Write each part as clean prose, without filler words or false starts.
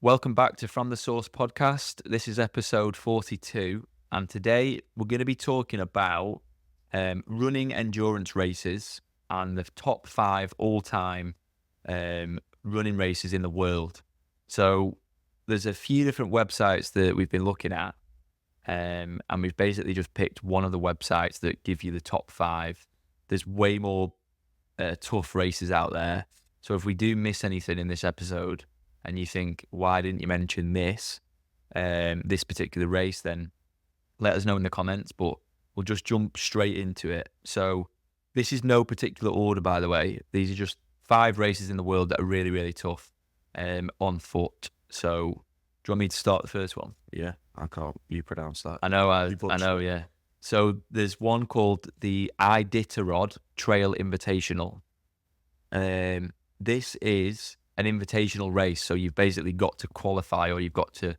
Welcome back to From the Source podcast. This is episode 42, and today we're going to be talking about running endurance races and the top 5 all-time running races in the world. So there's a few different websites that we've been looking at, and we've basically just picked one of the websites that give you the top 5. There's way more tough races out there. So if we do miss anything in this episode, and you think, why didn't you mention this particular race, then let us know in the comments, but we'll just jump straight into it. So this is no particular order, by the way. These are just 5 races in the world that are really, really tough on foot. So do you want me to start the first one? Yeah, I can't. You pronounce that. I know, yeah. So there's one called the Iditarod Trail Invitational. This is an invitational race, so you've basically got to qualify, or you've got to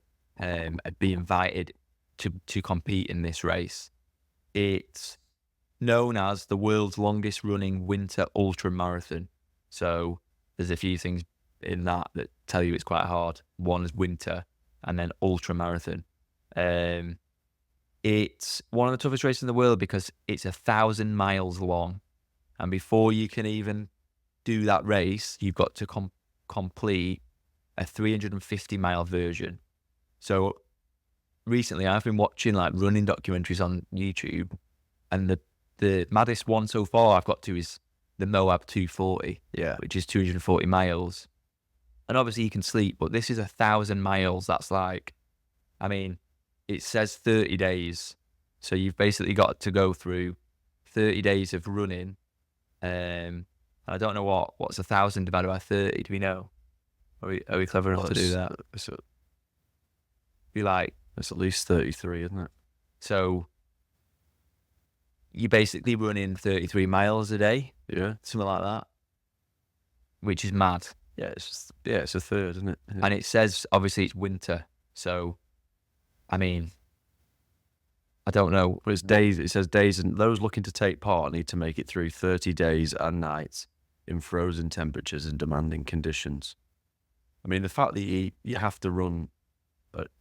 be invited to compete in this race. It's known as the world's longest running winter ultra marathon. So there's a few things in that tell you it's quite hard. One is winter, and then ultra marathon. It's one of the toughest races in the world because it's 1,000 miles long, and before you can even do that race, you've got to complete a 350-mile version. So recently I've been watching like running documentaries on YouTube, and the maddest one so far I've got to is the Moab 240, which is 240 miles. And obviously you can sleep, but this is 1,000 miles. That's like, I mean, it says 30 days. So you've basically got to go through 30 days of running. I don't know what's 1,000 divided by 30. Do we know? Are we clever enough to do that? Be like, it's at least 33, isn't it? So you're basically running 33 miles a day. Yeah, something like that, which is mad. Yeah, it's a third, isn't it? Yeah. And it says obviously it's winter. So, I mean, I don't know. But it's days. It says days, and those looking to take part need to make it through 30 days and nights in frozen temperatures and demanding conditions. I mean, the fact that you have to run,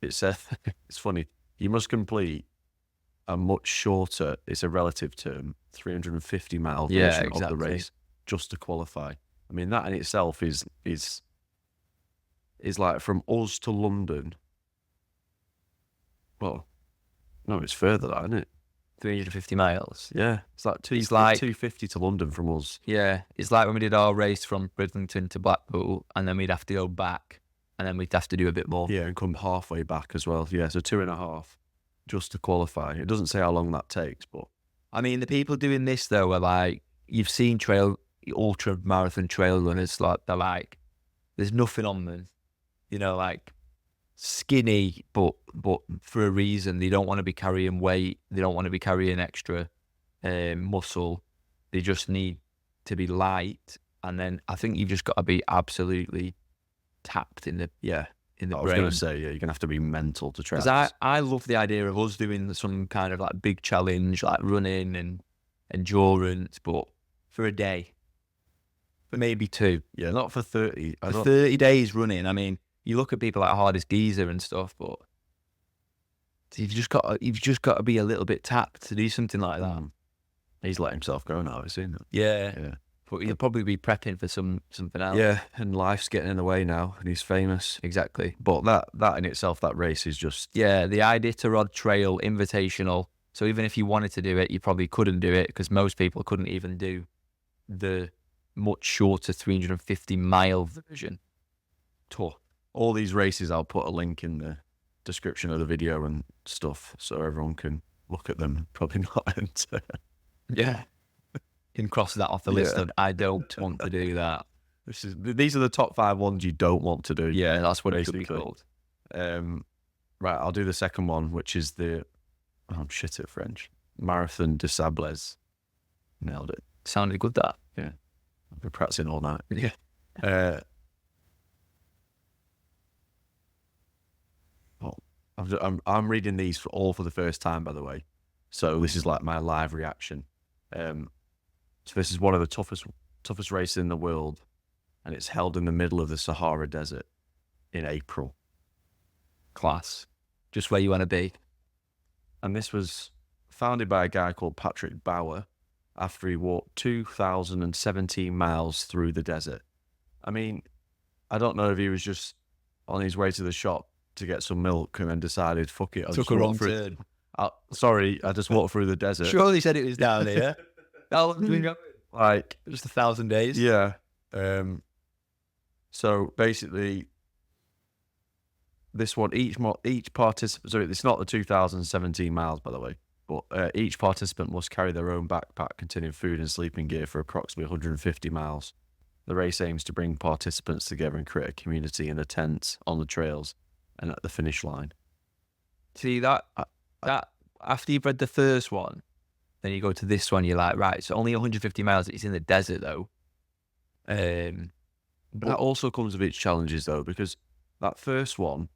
it says, it's funny, you must complete a much shorter, it's a relative term, 350-mile version of the race just to qualify. I mean, that in itself is like from us to London. Well, no, it's further than that, isn't it? 350 miles. Yeah, it's like 250 to London from us. Yeah, it's like when we did our race from Bridlington to Blackpool, and then we'd have to go back, and then we'd have to do a bit more. Yeah, and come halfway back as well. Yeah, so 2.5 just to qualify. It doesn't say how long that takes, but I mean, the people doing this though are like, you've seen ultra marathon trail runners, like they're like, there's nothing on them, like skinny, but for a reason. They don't want to be carrying weight. They don't want to be carrying extra muscle. They just need to be light. And then I think you've just got to be absolutely tapped in the brain. I was going to say, you're going to have to be mental to try. Because I love the idea of us doing some kind of like big challenge, like running and endurance, but for a day, for maybe 2. Yeah, not for 30. For 30 days running. I mean, you look at people like Hardest Geezer and stuff, but you've just got to be a little bit tapped to do something like that. He's let himself go now, isn't he? Yeah. But he'll probably be prepping for something else. Yeah, and life's getting in the way now, and he's famous. Exactly. But that in itself, that race is just... Yeah, the Iditarod Trail Invitational. So even if you wanted to do it, you probably couldn't do it, because most people couldn't even do the much shorter 350-mile version. Tough. All these races, I'll put a link in the description of the video and stuff, so everyone can look at them. Probably not enter. Yeah. You can cross that off the list of, I don't want to do that. These are the top 5 ones you don't want to do. Yeah, that's what it should be called. Right, I'll do the second one, which is I'm shit at French. Marathon des Sables. Nailed it. Sounded good, that. Yeah. I've been practicing all night. Yeah. I'm reading these all for the first time, by the way. So this is like my live reaction. So this is one of the toughest races in the world, and it's held in the middle of the Sahara Desert in April. class, just where you want to be. And this was founded by a guy called Patrick Bauer after he walked 2,017 miles through the desert. I mean, I don't know if he was just on his way to the shop to get some milk and then decided, fuck it, I'll Took just a walk wrong through. turn. Sorry, I just walked through the desert. Surely said it was down here. How long have you been going? Like, Just 1,000 days. yeah. So basically, this one, each participant, sorry, it's not the 2017 miles, by the way, but each participant must carry their own backpack containing food and sleeping gear for approximately 150 miles. The race aims to bring participants together and create a community in the tents, on the trails, and at the finish line. See that after you've read the first one, then you go to this one, you're like, right, it's only 150 miles. It's in the desert though. But that also comes with its challenges though, because that first one,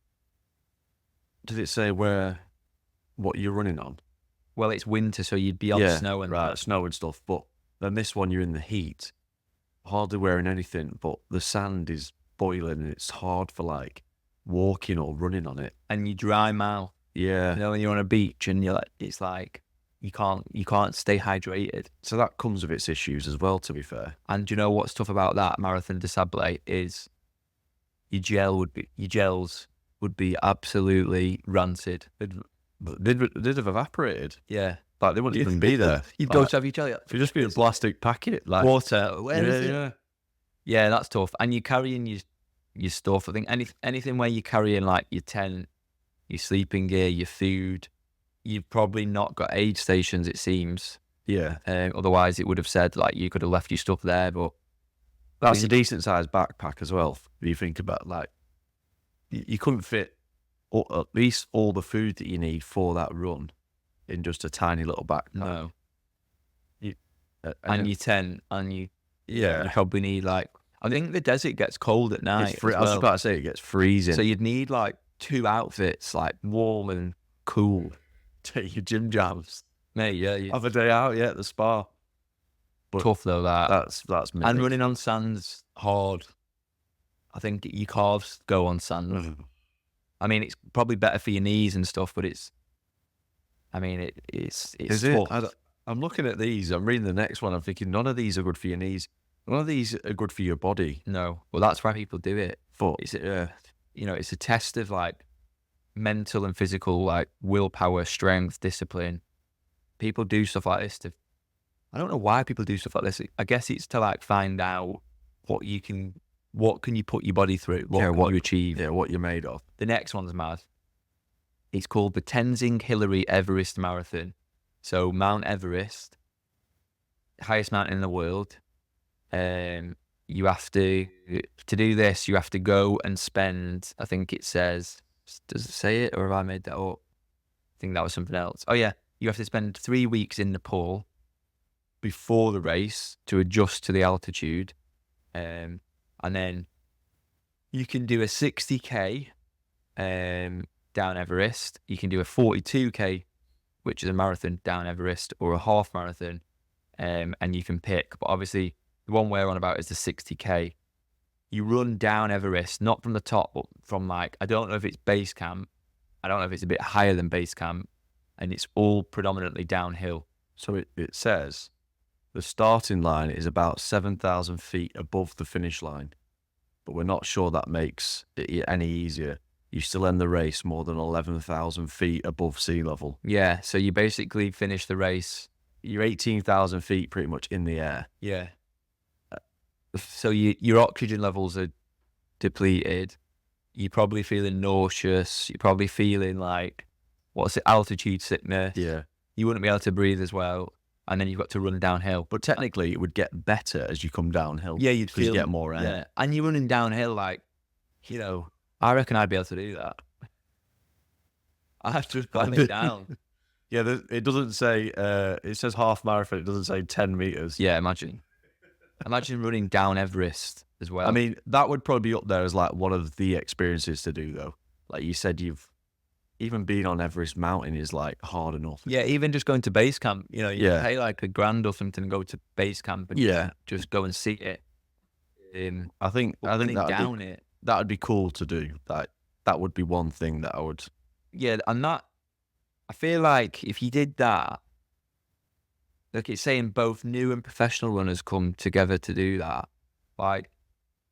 did it say what you're running on? Well, it's winter, so you'd be on snow and right, snow and stuff. But then this one, you're in the heat, hardly wearing anything, but the sand is boiling and it's hard for like walking or running on it. and you dry mouth. Yeah. You know, when you're on a beach and you're like, it's like you can't stay hydrated. So that comes with its issues as well, to be fair. And do you know what's tough about that Marathon des Sables is your gels would be absolutely rancid. They'd have evaporated. Yeah, Like they wouldn't even be there. you'd Like, go to have your jelly. if you just be in a plastic packet, like Water. Where is it? yeah. Yeah, that's tough. And you're carrying your stuff. I think anything where you're carrying like your tent, your sleeping gear, your food, you've probably not got aid stations, it seems. Yeah. Otherwise, it would have said like you could have left your stuff there. But That's a decent sized backpack as well. If you think about like, you couldn't fit at least all the food that you need for that run in just a tiny little backpack. no. You, And your tent, and you yeah, probably need like, I think the desert gets cold at night. it's I as was well. about to say it gets freezing. So you'd need like 2 outfits, like warm and cool. Take your gym jams. Mate, yeah, Have a day out, at the spa. But tough though that. That's me. And running on sand's hard. I think your calves go on sand. I mean, it's probably better for your knees and stuff, but it's Is tough. it? I'm looking at these. I'm reading the next one. I'm thinking none of these are good for your knees. None of these are good for your body. No, well, that's why people do it. But It's it's a test of like mental and physical, like willpower, strength, discipline. People do stuff like this I don't know why people do stuff like this. I guess it's to like find out what can you put your body through, what can you achieve. Yeah, what you're made of. The next one's mad. It's called the Tenzing Hillary Everest Marathon. So Mount Everest, highest mountain in the world. You have to do this, you have to go and spend, I think it says, does it say it or have I made that up? I think that was something else. Oh yeah, you have to spend 3 weeks in Nepal before the race to adjust to the altitude. And then you can do a 60k down Everest. You can do a 42k, which is a marathon down Everest, or a half marathon, and you can pick. But obviously, the one we're on about is the 60k. You run down Everest, not from the top, but from like, I don't know if it's base camp. I don't know if it's a bit higher than base camp, and it's all predominantly downhill. So it says the starting line is about 7,000 feet above the finish line, but we're not sure that makes it any easier. You still end the race more than 11,000 feet above sea level. Yeah, so you basically finish the race. You're 18,000 feet pretty much in the air. Yeah. So your oxygen levels are depleted. You're probably feeling nauseous. You're probably feeling like, altitude sickness. Yeah. You wouldn't be able to breathe as well. And then you've got to run downhill. But technically, it would get better as you come downhill. Yeah, you'd feel, you get more air. Yeah. And you're running downhill like, I reckon I'd be able to do that. I have to climb it down. Yeah, it doesn't say, it says half marathon. It doesn't say 10 meters. Yeah, imagine running down Everest as well. I mean, that would probably be up there as like one of the experiences to do though. Like you said, even being on Everest Mountain is like hard enough. Yeah, even just going to base camp, you pay like $1,000 or something and go to base camp and just go and see it. I think that would be cool to do. Like that would be one thing that I would. Yeah, and that, I feel like if you did that, like it's saying both new and professional runners come together to do that. Like,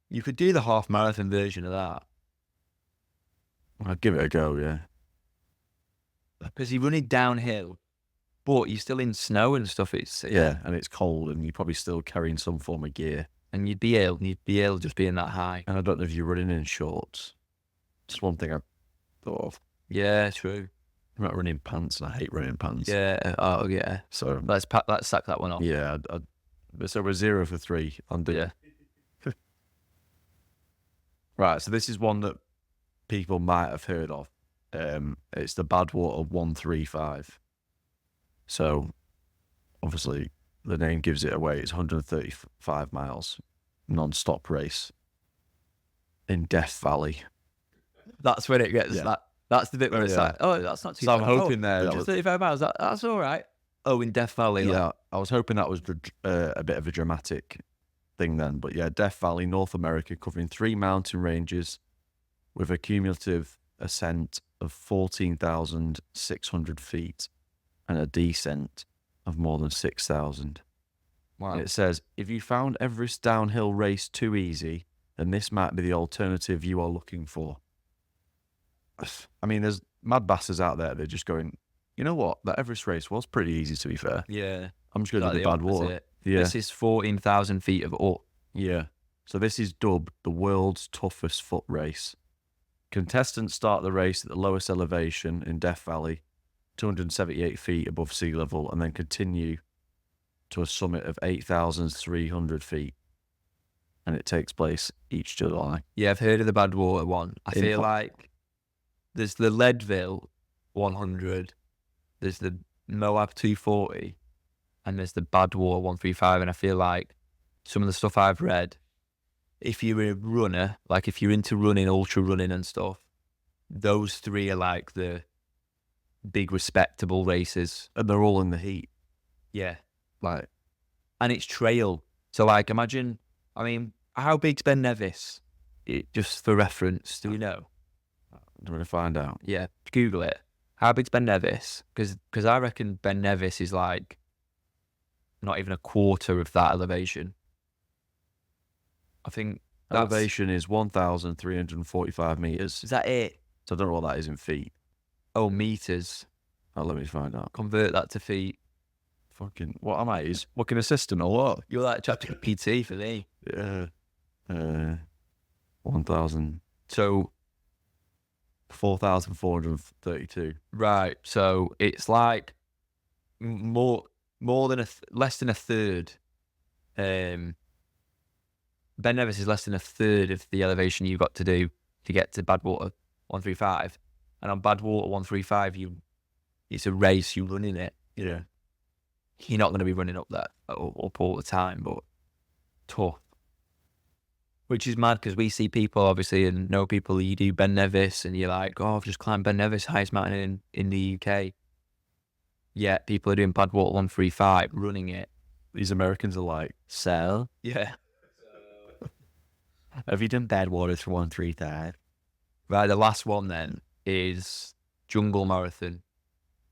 you could do the half marathon version of that. I'd give it a go, yeah. Because you're running downhill, but you're still in snow and stuff. Yeah, and it's cold, and you're probably still carrying some form of gear. And you'd be ill just being that high. And I don't know if you're running in shorts. Just one thing I thought of. Yeah, true. I'm not running pants, and I hate running pants. Yeah. Oh, yeah. So Let's sack that one off. yeah, so we're 0 for 3 on the. Yeah. Right, so this is one that people might have heard of. It's the Badwater 135. So obviously the name gives it away. It's 135 miles, non-stop race in Death Valley. That's when it gets That's the bit where it's like, oh, that's not too bad. So I'm hoping there. Just 35 miles. That's all right. Oh, in Death Valley. Yeah, I was hoping that was a bit of a dramatic thing then. But yeah, Death Valley, North America, covering 3 mountain ranges with a cumulative ascent of 14,600 feet and a descent of more than 6,000. Wow. And it says, if you found Everest downhill race too easy, then this might be the alternative you are looking for. I mean, there's mad bastards out there. They're just going, you know what? That Everest race was pretty easy, to be fair. Yeah. I'm just going to do the Badwater. Yeah. This is 14,000 feet of up. Yeah. So this is dubbed the world's toughest foot race. Contestants start the race at the lowest elevation in Death Valley, 278 feet above sea level, and then continue to a summit of 8,300 feet. And it takes place each July. Yeah, I've heard of the Badwater one. I feel like there's the Leadville 100, there's the Moab 240, and there's the Badwater 135. And I feel like some of the stuff I've read, if you're a runner, like if you're into running, ultra running and stuff, those three are like the big respectable races. And they're all in the heat. Yeah. Like, and it's trail. So like, imagine, I mean, how big's Ben Nevis? Just for reference, do you know? I'm going to find out. Yeah, Google it. How big's Ben Nevis? Because I reckon Ben Nevis is like not even a quarter of that elevation. I think elevation is 1,345 meters. Is that it? So I don't know what that is in feet. Oh, meters. Oh, let me find out. Convert that to feet. Fucking, what am I? He's fucking assistant or what? You're like ChatGPT for me. Yeah. 1,000. So 4,432. Right. So it's like more than less than a third. Ben Nevis is less than a third of the elevation you've got to do to get to Badwater 135. And on Badwater 135, it's a race, you run in it. Yeah. You're not going to be running up that up all the time, but tough. Which is mad because we see people, obviously, and know people, you do Ben Nevis and you're like, oh, I've just climbed Ben Nevis, highest mountain in the UK. Yeah, people are doing Badwater 135, running it. These Americans are like, so? Yeah. Have you done Badwater for 135? Right, the last one then is Jungle Marathon,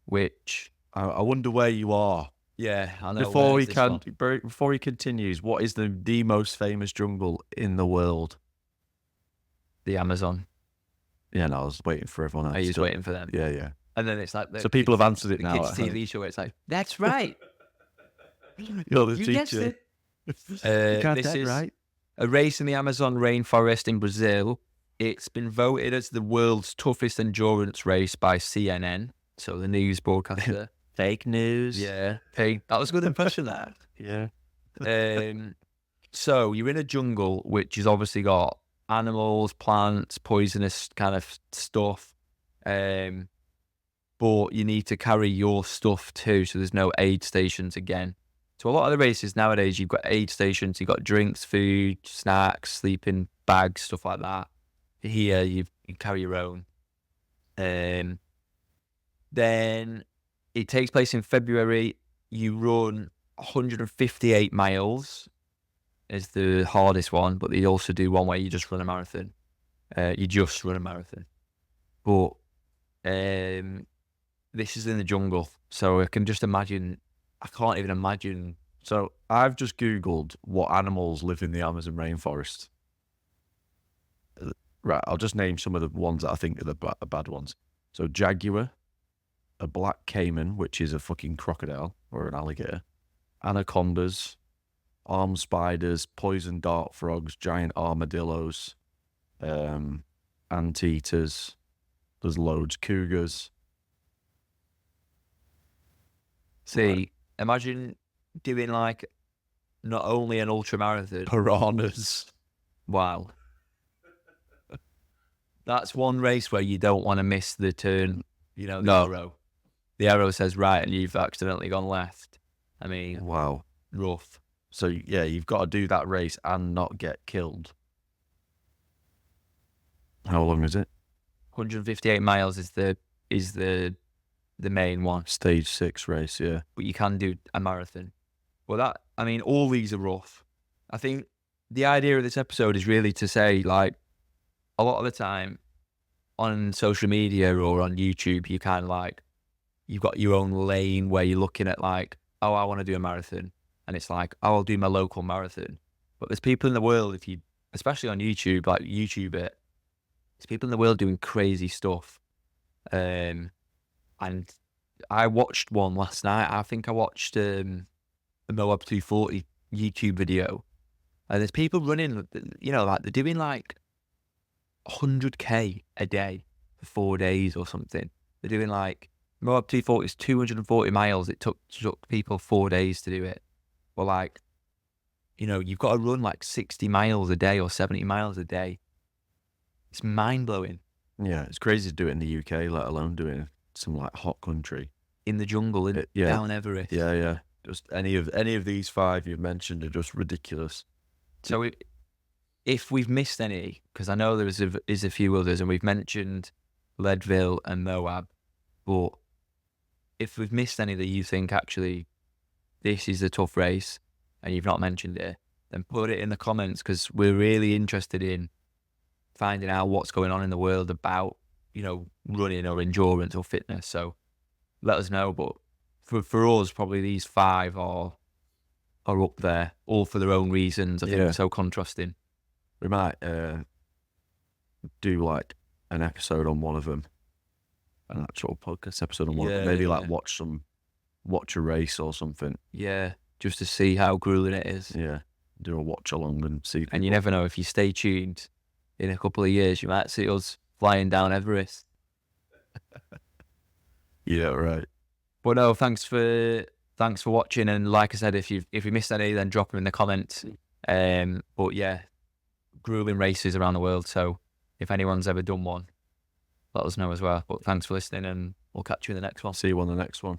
which... I wonder where you are. Yeah, I know. Before he continues, what is the most famous jungle in the world? The Amazon. Yeah, no, I was waiting for everyone else. Are you just waiting for them? Yeah, yeah. And then it's like... So people have answered it now. Kids' TV show where it's like, that's right. You're the You teacher. guessed it. You got this that is right. a race in the Amazon rainforest in Brazil. It's been voted as the world's toughest endurance race by CNN, so the news broadcaster. Fake news. Yeah, that was a good impression, that. Yeah. So you're in a jungle, which has obviously got animals, plants, poisonous kind of stuff. But you need to carry your stuff too, so there's no aid stations again. So a lot of the races nowadays, you've got aid stations, you've got drinks, food, snacks, sleeping bags, stuff like that. Here, you carry your own. Then it takes place in February. You run 158 miles is the hardest one, but they also do one where you just run a marathon. You just run a marathon. But this is in the jungle, so I can just imagine. I can't even imagine. So I've just Googled what animals live in the Amazon rainforest. Right, I'll just name some of the ones that I think are the bad ones. So jaguar, a black caiman, which is a fucking crocodile or an alligator, anacondas, armed spiders, poison dart frogs, giant armadillos, anteaters. There's loads, cougars. See, imagine doing like not only an ultra marathon. Piranhas. Wow, that's one race where you don't want to miss the turn. You know, the No. arrow. The arrow says right, and you've accidentally gone left. I mean, Wow. rough. So yeah, you've got to do that race and not get killed. How long is it? 158 miles is the main one, Stage 6 race, yeah. but you can do a marathon. Well, I mean, all these are rough. I think the idea of this episode is really to say, like, a lot of the time on social media or on YouTube, you kind of like, you've got your own lane where you're looking at like, oh, I want to do a marathon. And it's like, oh, I'll do my local marathon. But there's people in the world, especially on YouTube, like YouTube it, there's people in the world doing crazy stuff. And I watched one last night. I think I watched a Moab 240 YouTube video. And there's people running, like they're doing like 100K a day for 4 days or something. They're doing like, Moab 240 is 240 miles. It took people 4 days to do it. Well, like, you've got to run like 60 miles a day or 70 miles a day. It's mind-blowing. Yeah, it's crazy to do it in the UK, let alone do it in some like hot country. In the jungle, down Everest. Yeah. Just any of these 5 you've mentioned are just ridiculous. So if we've missed any, because I know there is a few others, and we've mentioned Leadville and Moab, but if we've missed any that you think actually this is a tough race and you've not mentioned it, then put it in the comments, because we're really interested in finding out what's going on in the world about, running or endurance or fitness. So let us know. But for us, probably these 5 are up there, all for their own reasons. I think they're so contrasting. We might do like an episode on one of them, an actual podcast episode on one of them. Maybe like watch a race or something. Yeah, just to see how grueling it is. Yeah, do a watch along and see. And you never know, if you stay tuned, in a couple of years, you might see us flying down Everest. Yeah, right. But no, thanks for watching. And like I said, if you missed any, then drop them in the comments. But yeah, grueling races around the world. So if anyone's ever done one, let us know as well. But thanks for listening, and we'll catch you in the next one. See you on the next one.